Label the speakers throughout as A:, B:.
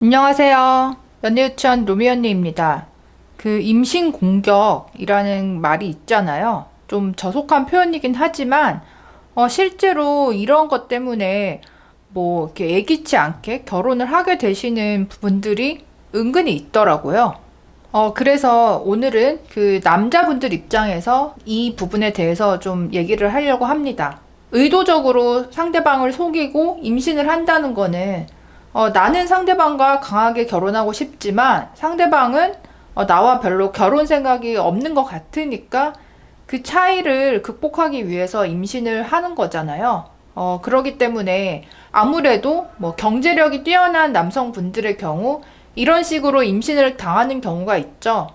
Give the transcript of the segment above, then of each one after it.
A: 안녕하세요. 연애유치원 로미 언니입니다. 그 임신 공격이라는 말이 있잖아요. 좀 저속한 표현이긴 하지만 실제로 이런 것 때문에 뭐 이렇게 예기치 않게 결혼을 하게 되시는 분들이 은근히 있더라고요. 그래서 오늘은 그 남자분들 입장에서 이 부분에 대해서 좀 얘기를 하려고 합니다. 의도적으로 상대방을 속이고 임신을 한다는 거는 나는 상대방과 강하게 결혼하고 싶지만 상대방은 나와 별로 결혼 생각이 없는 것 같으니까 그 차이를 극복하기 위해서 임신을 하는 거잖아요. 그러기 때문에 아무래도 뭐 경제력이 뛰어난 남성분들의 경우 이런 식으로 임신을 당하는 경우가 있죠.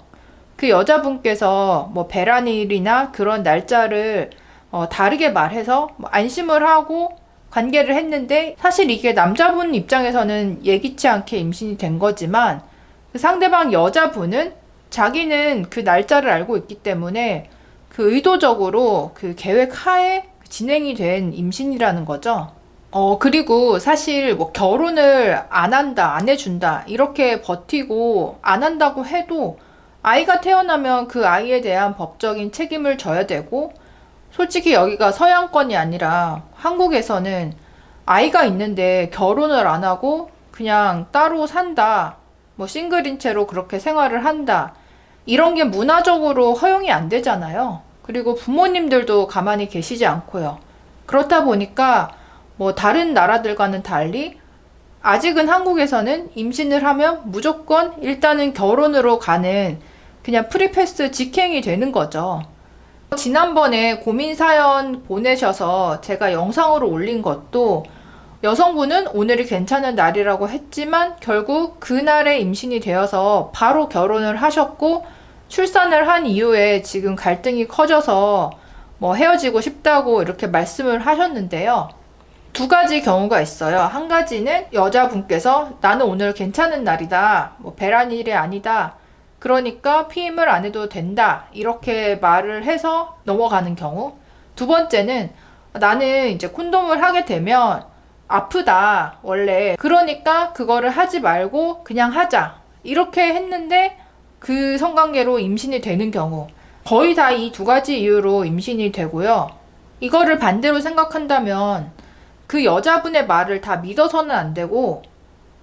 A: 그 여자분께서 뭐 배란일이나 그런 날짜를 다르게 말해서 뭐 안심을 하고 관계를 했는데 사실 이게 남자분 입장에서는 예기치 않게 임신이 된 거지만 그 상대방 여자분은 자기는 그 날짜를 알고 있기 때문에 그 의도적으로 그 계획 하에 진행이 된 임신이라는 거죠. 그리고 사실 뭐 결혼을 안 한다, 안 해준다, 이렇게 버티고 안 한다고 해도 아이가 태어나면 그 아이에 대한 법적인 책임을 져야 되고 솔직히 여기가 서양권이 아니라 한국에서는 아이가 있는데 결혼을 안 하고 그냥 따로 산다. 뭐 싱글인 채로 그렇게 생활을 한다. 이런 게 문화적으로 허용이 안 되잖아요. 그리고 부모님들도 가만히 계시지 않고요. 그렇다 보니까 뭐 다른 나라들과는 달리 아직은 한국에서는 임신을 하면 무조건 일단은 결혼으로 가는 그냥 프리패스 직행이 되는 거죠. 지난번에 고민 사연 보내셔서 제가 영상으로 올린 것도 여성분은 오늘이 괜찮은 날이라고 했지만 결국 그날에 임신이 되어서 바로 결혼을 하셨고 출산을 한 이후에 지금 갈등이 커져서 뭐 헤어지고 싶다고 이렇게 말씀을 하셨는데요. 두 가지 경우가 있어요. 한 가지는 여자분께서 나는 오늘 괜찮은 날이다. 뭐 배란일이 아니다. 그러니까 피임을 안 해도 된다. 이렇게 말을 해서 넘어가는 경우. 두 번째는 나는 이제 콘돔을 하게 되면 아프다. 원래. 그러니까 그거를 하지 말고 그냥 하자. 이렇게 했는데 그 성관계로 임신이 되는 경우. 거의 다 이 두 가지 이유로 임신이 되고요. 이거를 반대로 생각한다면 그 여자분의 말을 다 믿어서는 안 되고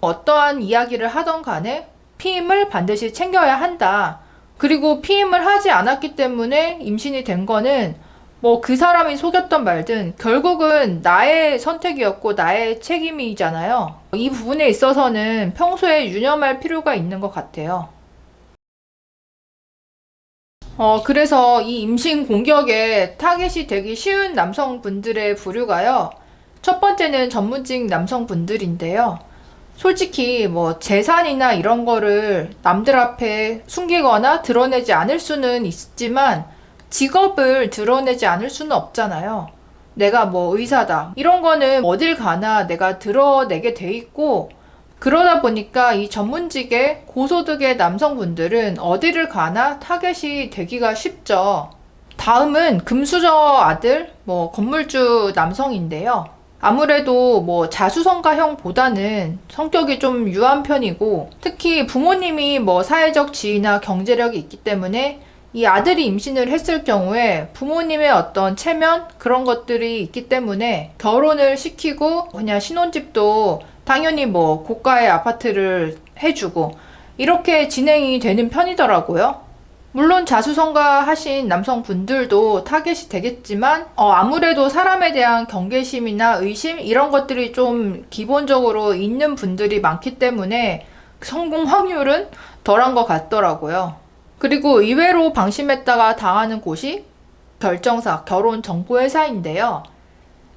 A: 어떠한 이야기를 하던 간에 피임을 반드시 챙겨야 한다. 그리고 피임을 하지 않았기 때문에 임신이 된 거는 뭐 그 사람이 속였던 말든 결국은 나의 선택이었고 나의 책임이잖아요. 이 부분에 있어서는 평소에 유념할 필요가 있는 것 같아요. 그래서 이 임신 공격에 타겟이 되기 쉬운 남성분들의 부류가요. 첫 번째는 전문직 남성분들인데요. 솔직히 뭐 재산이나 이런 거를 남들 앞에 숨기거나 드러내지 않을 수는 있지만 직업을 드러내지 않을 수는 없잖아요. 내가 뭐 의사다. 이런 거는 어딜 가나 내가 드러내게 돼 있고 그러다 보니까 이 전문직의 고소득의 남성분들은 어디를 가나 타겟이 되기가 쉽죠. 다음은 금수저 아들, 뭐 건물주 남성인데요. 아무래도 뭐 자수성가형보다는 성격이 좀 유한 편이고 특히 부모님이 뭐 사회적 지위나 경제력이 있기 때문에 이 아들이 임신을 했을 경우에 부모님의 어떤 체면 그런 것들이 있기 때문에 결혼을 시키고 그냥 신혼집도 당연히 뭐 고가의 아파트를 해주고 이렇게 진행이 되는 편이더라고요. 물론 자수성가하신 남성분들도 타겟이 되겠지만 아무래도 사람에 대한 경계심이나 의심 이런 것들이 좀 기본적으로 있는 분들이 많기 때문에 성공 확률은 덜한 것 같더라고요. 그리고 의외로 방심했다가 당하는 곳이 결정사, 결혼정보회사인데요.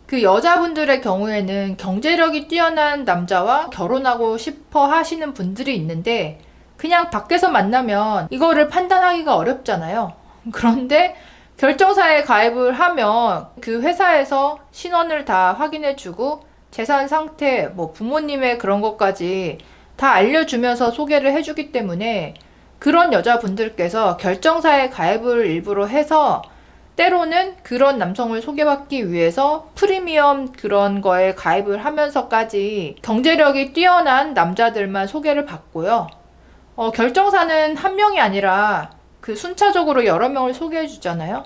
A: 그 여자분들의 경우에는 경제력이 뛰어난 남자와 결혼하고 싶어 하시는 분들이 있는데 그냥 밖에서 만나면 이거를 판단하기가 어렵잖아요. 그런데 결정사에 가입을 하면 그 회사에서 신원을 다 확인해주고 재산 상태, 뭐 부모님의 그런 것까지 다 알려주면서 소개를 해주기 때문에 그런 여자분들께서 결정사에 가입을 일부러 해서 때로는 그런 남성을 소개받기 위해서 프리미엄 그런 거에 가입을 하면서까지 경제력이 뛰어난 남자들만 소개를 받고요. 결정사는 한 명이 아니라 그 순차적으로 여러 명을 소개해 주잖아요.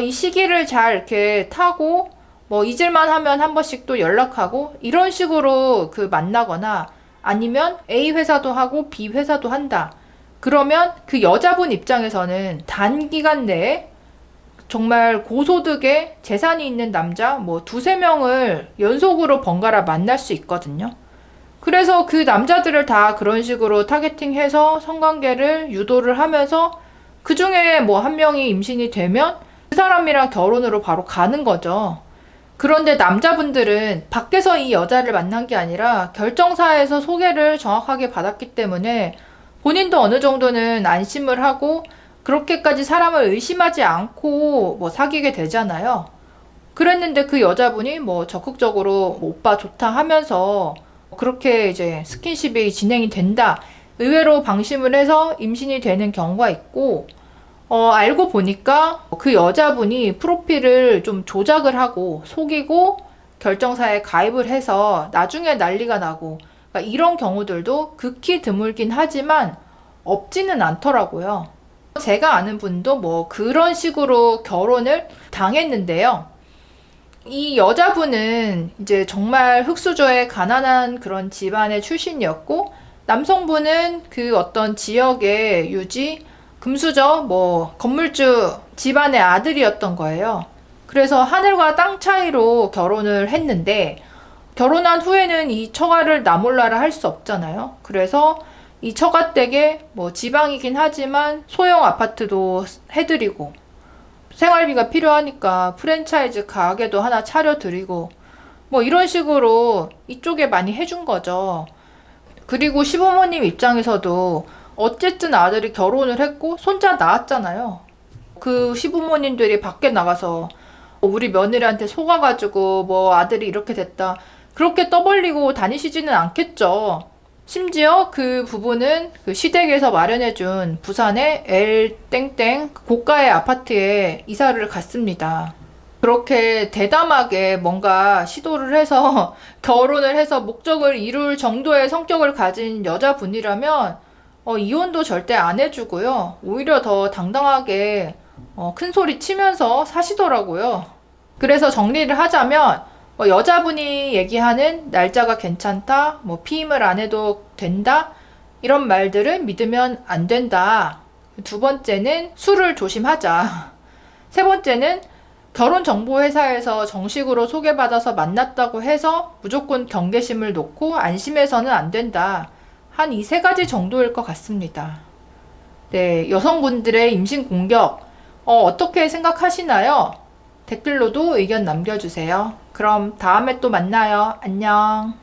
A: 이 시기를 잘 이렇게 타고 뭐 잊을만 하면 한 번씩 또 연락하고 이런 식으로 그 만나거나 아니면 A 회사도 하고 B 회사도 한다. 그러면 그 여자분 입장에서는 단기간 내에 정말 고소득에 재산이 있는 남자 뭐 두세 명을 연속으로 번갈아 만날 수 있거든요. 그래서 그 남자들을 다 그런 식으로 타겟팅해서 성관계를 유도를 하면서 그 중에 뭐 한 명이 임신이 되면 그 사람이랑 결혼으로 바로 가는 거죠. 그런데 남자분들은 밖에서 이 여자를 만난 게 아니라 결정사에서 소개를 정확하게 받았기 때문에 본인도 어느 정도는 안심을 하고 그렇게까지 사람을 의심하지 않고 뭐 사귀게 되잖아요. 그랬는데 그 여자분이 뭐 적극적으로 뭐 오빠 좋다 하면서 그렇게 이제 스킨십이 진행이 된다. 의외로 방심을 해서 임신이 되는 경우가 있고, 알고 보니까 그 여자분이 프로필을 좀 조작을 하고 속이고 결정사에 가입을 해서 나중에 난리가 나고, 그러니까 이런 경우들도 극히 드물긴 하지만 없지는 않더라고요. 제가 아는 분도 뭐 그런 식으로 결혼을 당했는데요. 이 여자분은 이제 정말 흙수저에 가난한 그런 집안의 출신이었고, 남성분은 그 어떤 지역의 유지, 금수저, 뭐 건물주 집안의 아들이었던 거예요. 그래서 하늘과 땅 차이로 결혼을 했는데, 결혼한 후에는 이 처가를 나몰라라 할 수 없잖아요. 그래서 이 처가댁에 뭐 지방이긴 하지만 소형 아파트도 해드리고, 생활비가 필요하니까 프랜차이즈 가게도 하나 차려드리고 뭐 이런 식으로 이쪽에 많이 해준 거죠. 그리고 시부모님 입장에서도 어쨌든 아들이 결혼을 했고 손자 낳았잖아요. 그 시부모님들이 밖에 나가서 우리 며느리한테 속아가지고 뭐 아들이 이렇게 됐다 그렇게 떠벌리고 다니시지는 않겠죠. 심지어 그 부부는 그 시댁에서 마련해준 부산의 L 땡땡 고가의 아파트에 이사를 갔습니다. 그렇게 대담하게 뭔가 시도를 해서 결혼을 해서 목적을 이룰 정도의 성격을 가진 여자분이라면 이혼도 절대 안 해주고요. 오히려 더 당당하게 큰 소리 치면서 사시더라고요. 그래서 정리를 하자면 여자분이 얘기하는 날짜가 괜찮다, 뭐 피임을 안 해도 된다, 이런 말들은 믿으면 안 된다. 두 번째는 술을 조심하자. 세 번째는 결혼정보회사에서 정식으로 소개받아서 만났다고 해서 무조건 경계심을 놓고 안심해서는 안 된다. 한 이 세 가지 정도일 것 같습니다. 네, 여성분들의 임신 공격, 어떻게 생각하시나요? 댓글로도 의견 남겨주세요. 그럼 다음에 또 만나요. 안녕.